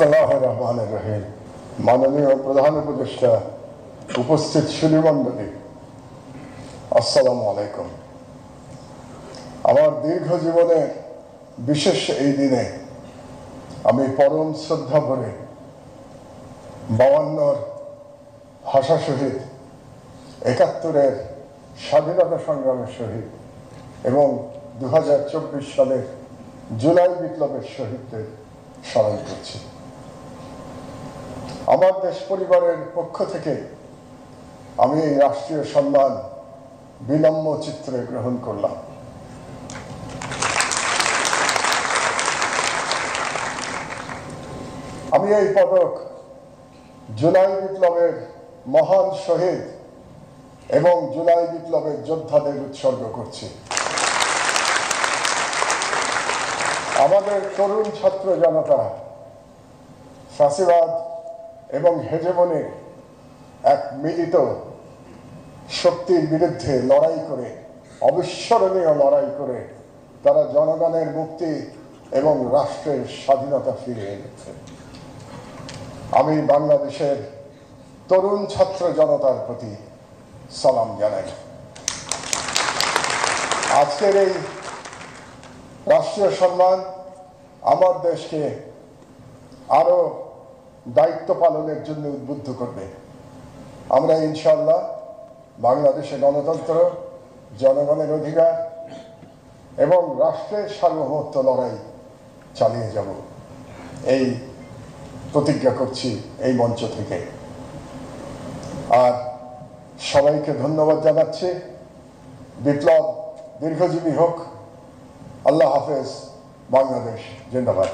বিসমিল্লাহির রহমানির রহিম। মাননীয় প্রধান উপদেষ্টা, উপস্থিত সুধীমণ্ডলী, আসসালামু আলাইকুম। আমার দীর্ঘ জীবনে বিশেষ এই দিনে আমি পরম শ্রদ্ধা ভরে 52-র ভাষা শহীদ, 71-এর স্বাধীনতা সংগ্রামের শহীদ এবং 2024 সালের জুলাই বিপ্লবের শহীদদের স্মরণ করছি। আমার দেশ পরিবারের পক্ষ থেকে আমি এই রাষ্ট্রীয় সম্মান বিনম্র চিত্রে গ্রহণ করলাম। আমি এই পদক জুলাই বিপ্লবের মহান শহীদ এবং জুলাই বিপ্লবের যোদ্ধাদের উৎসর্গ করছি। আমাদের তরুণ ছাত্র জনতা ফ্যাসিবাদ এবং হেজেমনির এক মিলিত শক্তির বিরুদ্ধে লড়াই করে, অবিস্মরণীয় লড়াই করে তারা জনগণের মুক্তি এবং রাষ্ট্রের স্বাধীনতা ফিরিয়ে এনেছে। আমি বাংলাদেশের তরুণ ছাত্র জনতার প্রতি সালাম জানাই। আজকের এই রাষ্ট্রীয় সম্মান আমার দেশকে আরো দায়িত্ব পালনের জন্য উদ্বুদ্ধ করবে। আমরা ইনশাআল্লাহ বাংলাদেশে গণতন্ত্র, জনগণের অধিকার এবং রাষ্ট্রের সার্বভৌমত্ব লড়াই চালিয়ে যাব, এই প্রতিজ্ঞা করছি এই মঞ্চ থেকে। আর সবাইকে ধন্যবাদ জানাচ্ছি। বিপ্লব দীর্ঘজীবী হোক। আল্লাহ হাফেজ। বাংলাদেশ জিন্দাবাদ।